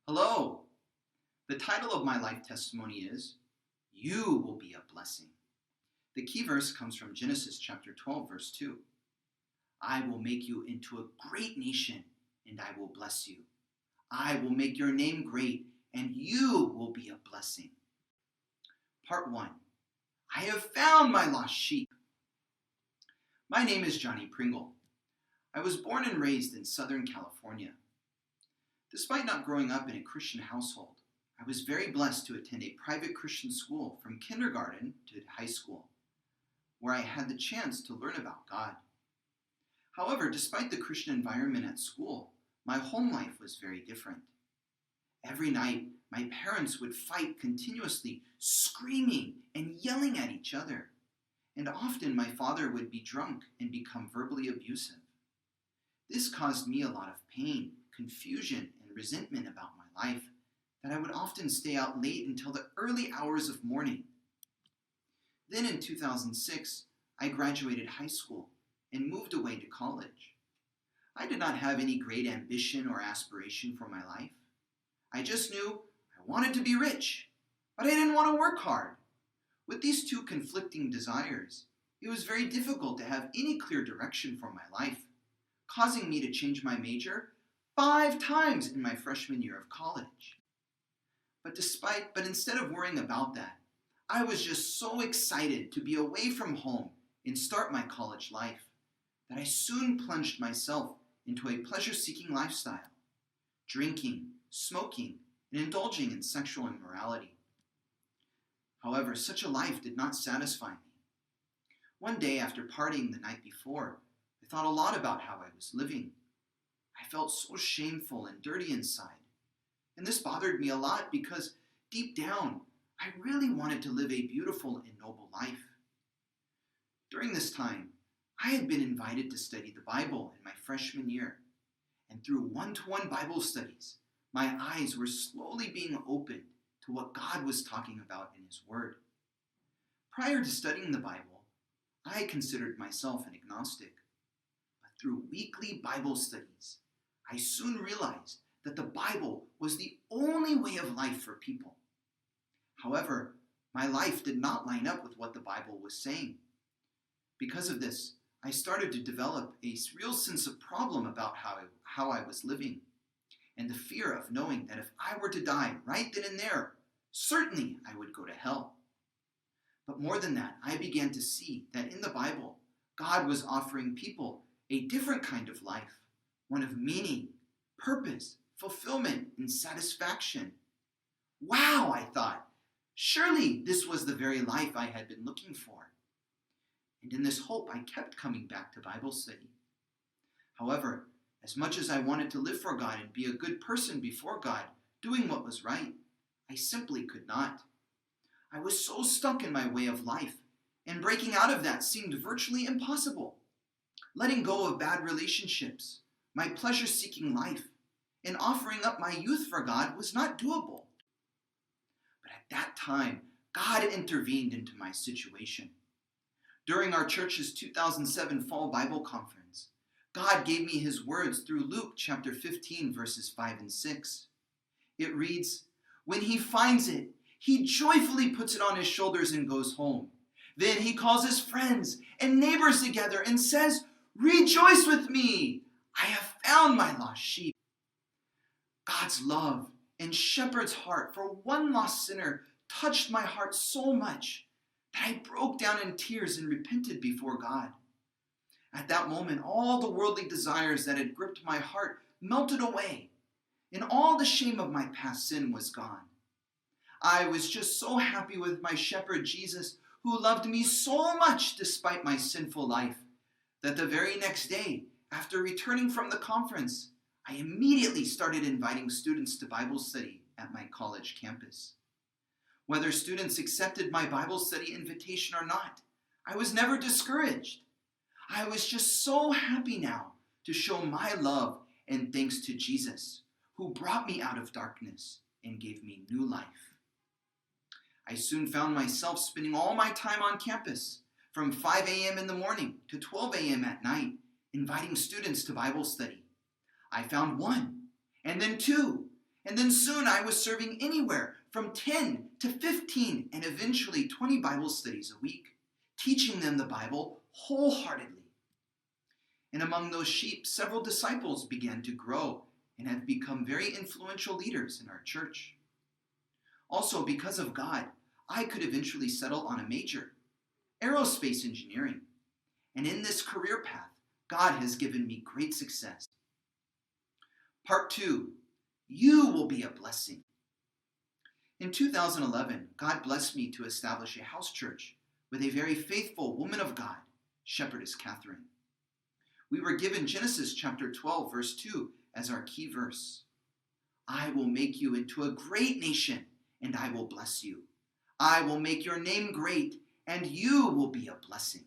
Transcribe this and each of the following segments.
Hello. The title of my life testimony is, You Will Be a Blessing. The key verse comes from Genesis chapter 12, verse 2. I will make you into a great nation, and I will bless you. I will make your name great, and you will be a blessing. Part 1. I have found my lost sheep. My name is Johnny Pringle. I was born and raised in Southern California. Despite not growing up in a Christian household, I was very blessed to attend a private Christian school from kindergarten to high school, where I had the chance to learn about God. However, despite the Christian environment at school, my home life was very different. Every night, my parents would fight continuously, screaming and yelling at each other, and often my father would be drunk and become verbally abusive. This caused me a lot of pain, confusion, and resentment about my life that I would often stay out late until the early hours of morning. Then in 2006, I graduated high school and moved away to college. I did not have any great ambition or aspiration for my life. I just knew I wanted to be rich, but I didn't want to work hard. With these two conflicting desires, it was very difficult to have any clear direction for my life, causing me to change my major 5 times in my freshman year of college. But instead of worrying about that, I was just so excited to be away from home and start my college life that I soon plunged myself into a pleasure-seeking lifestyle, drinking, smoking, and indulging in sexual immorality. However, such a life did not satisfy me. One day after partying the night before, I thought a lot about how I was living. I felt so shameful and dirty inside. And this bothered me a lot because deep down, I really wanted to live a beautiful and noble life. During this time, I had been invited to study the Bible in my freshman year. And through one-to-one Bible studies, my eyes were slowly being opened to what God was talking about in His Word. Prior to studying the Bible, I considered myself an agnostic. But through weekly Bible studies, I soon realized that the Bible was the only way of life for people. However, my life did not line up with what the Bible was saying. Because of this, I started to develop a real sense of problem about how I was living, and the fear of knowing that if I were to die right then and there, certainly I would go to hell. But more than that, I began to see that in the Bible, God was offering people a different kind of life, one of meaning, purpose, fulfillment, and satisfaction. Wow, I thought, surely this was the very life I had been looking for. And in this hope, I kept coming back to Bible study. However, as much as I wanted to live for God and be a good person before God, doing what was right, I simply could not. I was so stuck in my way of life, and breaking out of that seemed virtually impossible. Letting go of bad relationships, my pleasure-seeking life, and offering up my youth for God was not doable. But at that time, God intervened into my situation. During our church's 2007 Fall Bible Conference, God gave me His words through Luke chapter 15, verses 5 and 6. It reads, When he finds it, he joyfully puts it on his shoulders and goes home. Then he calls his friends and neighbors together and says, Rejoice with me! I have found my lost sheep. God's love and shepherd's heart for one lost sinner touched my heart so much that I broke down in tears and repented before God. At that moment, all the worldly desires that had gripped my heart melted away, and all the shame of my past sin was gone. I was just so happy with my shepherd Jesus, who loved me so much despite my sinful life, that the very next day, after returning from the conference, I immediately started inviting students to Bible study at my college campus. Whether students accepted my Bible study invitation or not, I was never discouraged. I was just so happy now to show my love and thanks to Jesus, who brought me out of darkness and gave me new life. I soon found myself spending all my time on campus, from 5 a.m. in the morning to 12 a.m. at night, inviting students to Bible study. I found 1, and then 2, And then soon I was serving anywhere from 10 to 15 and eventually 20 Bible studies a week, teaching them the Bible wholeheartedly. And among those sheep, several disciples began to grow and have become very influential leaders in our church. Also, because of God, I could eventually settle on a major, aerospace engineering. And in this career path, God has given me great success. Part 2, you will be a blessing. In 2011, God blessed me to establish a house church with a very faithful woman of God, Shepherdess Catherine. We were given Genesis chapter 12, verse 2 as our key verse. I will make you into a great nation, and I will bless you. I will make your name great, and you will be a blessing.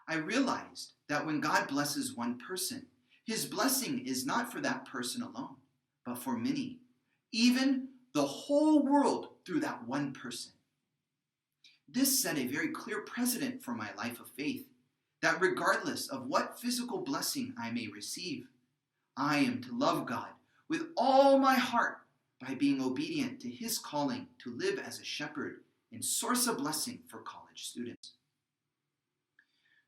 I realized that when God blesses one person, his blessing is not for that person alone, but for many, even the whole world through that one person. This set a very clear precedent for my life of faith, that regardless of what physical blessing I may receive, I am to love God with all my heart by being obedient to his calling to live as a shepherd and source a blessing for college students.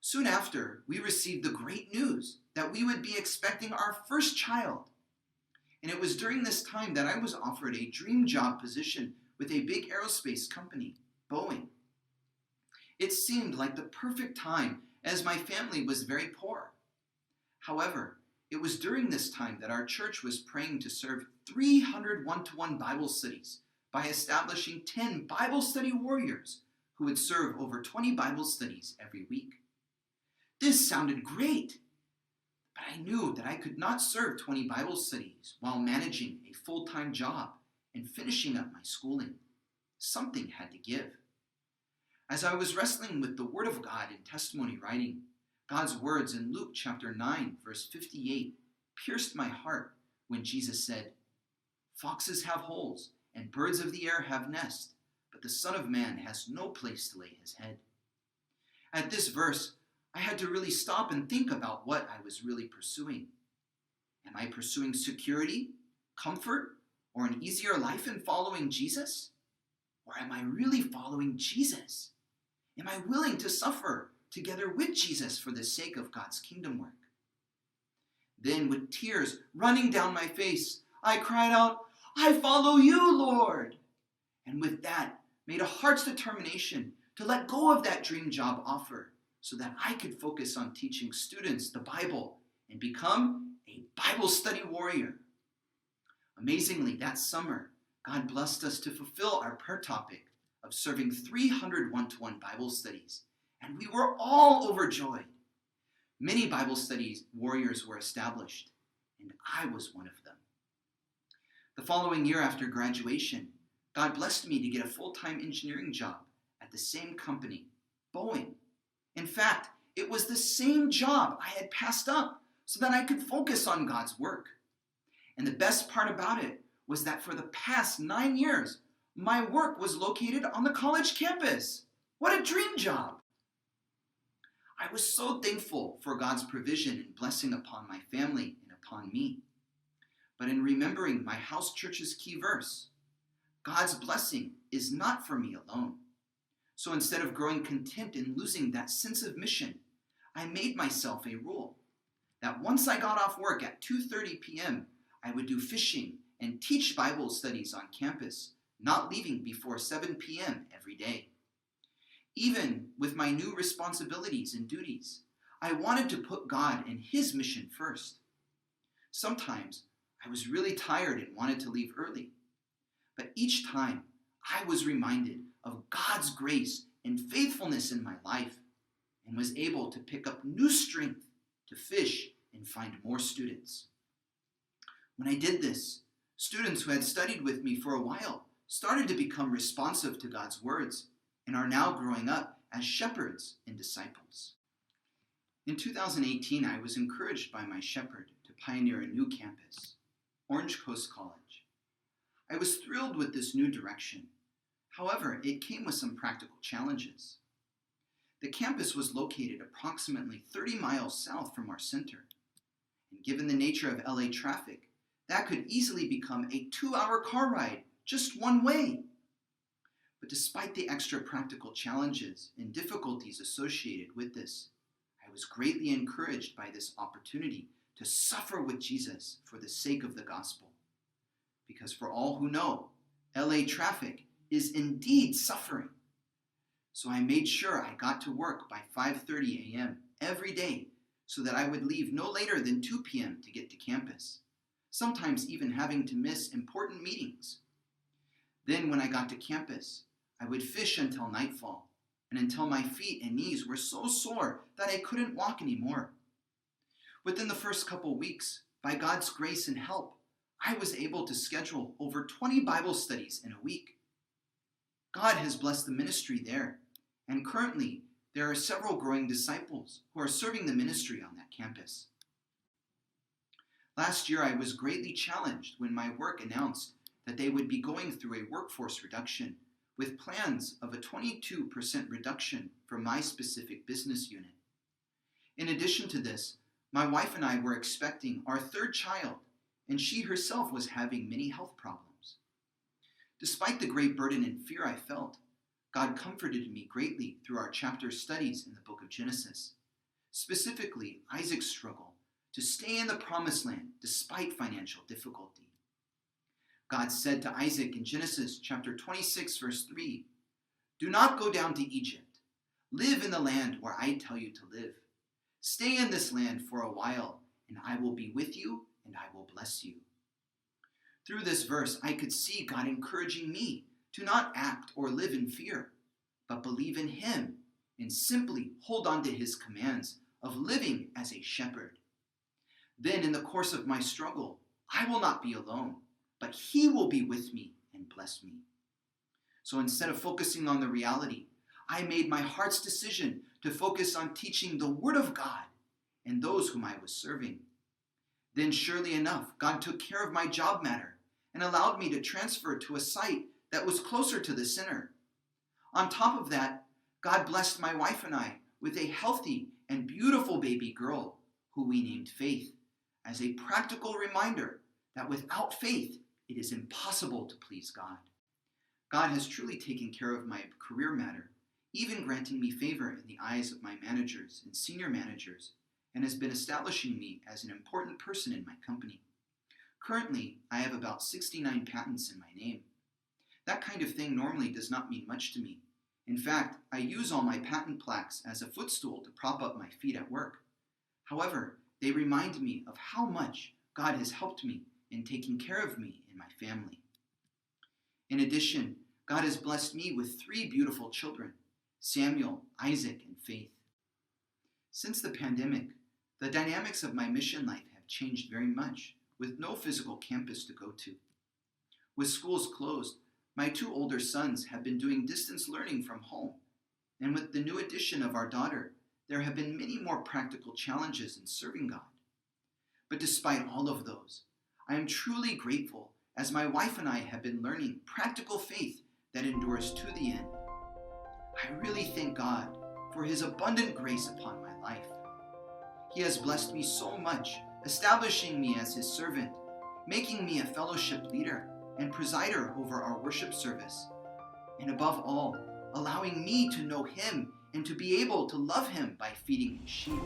Soon after, we received the great news that we would be expecting our first child. And it was during this time that I was offered a dream job position with a big aerospace company, Boeing. It seemed like the perfect time as my family was very poor. However, it was during this time that our church was praying to serve 300 one-to-one Bible studies by establishing 10 Bible study warriors who would serve over 20 Bible studies every week. This sounded great, but I knew that I could not serve 20 Bible studies while managing a full-time job and finishing up my schooling. Something had to give. As I was wrestling with the Word of God in testimony writing, God's words in Luke chapter 9, verse 58, pierced my heart when Jesus said, "Foxes have holes, and birds of the air have nests, but the Son of Man has no place to lay his head." At this verse, I had to really stop and think about what I was really pursuing. Am I pursuing security, comfort, or an easier life in following Jesus? Or am I really following Jesus? Am I willing to suffer together with Jesus for the sake of God's kingdom work? Then, with tears running down my face, I cried out, "I follow you, Lord!" And with that, made a heart's determination to let go of that dream job offer so that I could focus on teaching students the Bible and become a Bible study warrior. Amazingly, that summer, God blessed us to fulfill our prayer topic of serving 300 one-to-one Bible studies, and we were all overjoyed. Many Bible studies warriors were established, and I was one of them. The following year after graduation, God blessed me to get a full-time engineering job at the same company, Boeing. In fact, it was the same job I had passed up so that I could focus on God's work. And the best part about it was that for the past 9 years, my work was located on the college campus. What a dream job! I was so thankful for God's provision and blessing upon my family and upon me. But in remembering my house church's key verse, God's blessing is not for me alone. So instead of growing content and losing that sense of mission, I made myself a rule that once I got off work at 2:30 p.m., I would do fishing and teach Bible studies on campus, not leaving before 7 p.m. every day. Even with my new responsibilities and duties, I wanted to put God and his mission first. Sometimes I was really tired and wanted to leave early, but each time I was reminded of God's grace and faithfulness in my life and was able to pick up new strength to fish and find more students. When I did this, students who had studied with me for a while started to become responsive to God's words and are now growing up as shepherds and disciples. In 2018, I was encouraged by my shepherd to pioneer a new campus, Orange Coast College. I was thrilled with this new direction. However, it came with some practical challenges. The campus was located approximately 30 miles south from our center, and given the nature of LA traffic, That could easily become a 2-hour car ride just one way. But despite the extra practical challenges and difficulties associated with this, I was greatly encouraged by this opportunity to suffer with Jesus for the sake of the gospel. Because for all who know, LA traffic is indeed suffering. So I made sure I got to work by 5:30 a.m. every day so that I would leave no later than 2 p.m. to get to campus, sometimes even having to miss important meetings. Then when I got to campus, I would fish until nightfall and until my feet and knees were so sore that I couldn't walk anymore. Within the first couple weeks, by God's grace and help, I was able to schedule over 20 Bible studies in a week. God has blessed the ministry there, and currently there are several growing disciples who are serving the ministry on that campus. Last year, I was greatly challenged when my work announced that they would be going through a workforce reduction with plans of a 22% reduction for my specific business unit. In addition to this, my wife and I were expecting our 3rd child, and she herself was having many health problems. Despite the great burden and fear I felt, God comforted me greatly through our chapter studies in the book of Genesis, specifically Isaac's struggle to stay in the promised land despite financial difficulty. God said to Isaac in Genesis chapter 26, verse 3, "Do not go down to Egypt. Live in the land where I tell you to live. Stay in this land for a while, and I will be with you, and I will bless you." Through this verse, I could see God encouraging me to not act or live in fear, but believe in Him and simply hold on to His commands of living as a shepherd. Then in the course of my struggle, I will not be alone, but He will be with me and bless me. So instead of focusing on the reality, I made my heart's decision to focus on teaching the Word of God and those whom I was serving. Then surely enough, God took care of my job matter and allowed me to transfer to a site that was closer to the center. On top of that, God blessed my wife and I with a healthy and beautiful baby girl who we named Faith, as a practical reminder that without faith, it is impossible to please God. God has truly taken care of my career matter, even granting me favor in the eyes of my managers and senior managers, and has been establishing me as an important person in my company. Currently, I have about 69 patents in my name. That kind of thing normally does not mean much to me. In fact, I use all my patent plaques as a footstool to prop up my feet at work. However, they remind me of how much God has helped me in taking care of me and my family. In addition, God has blessed me with 3 beautiful children, Samuel, Isaac, and Faith. Since the pandemic, the dynamics of my mission life have changed very much, with no physical campus to go to. With schools closed, my 2 older sons have been doing distance learning from home, and with the new addition of our daughter, there have been many more practical challenges in serving God. But despite all of those, I am truly grateful as my wife and I have been learning practical faith that endures to the end. I really thank God for His abundant grace upon my life. He has blessed me so much, establishing me as His servant, making me a fellowship leader and presider over our worship service, and above all, allowing me to know Him and to be able to love Him by feeding His sheep.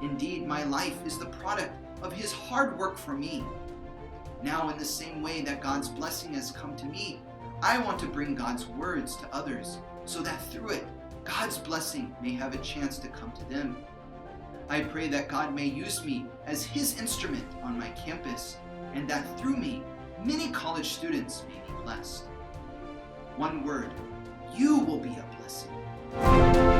Indeed, my life is the product of His hard work for me. Now, in the same way that God's blessing has come to me, I want to bring God's words to others so that through it, God's blessing may have a chance to come to them. I pray that God may use me as His instrument on my campus, and that through me, many college students may be blessed. One word, you will be a blessing.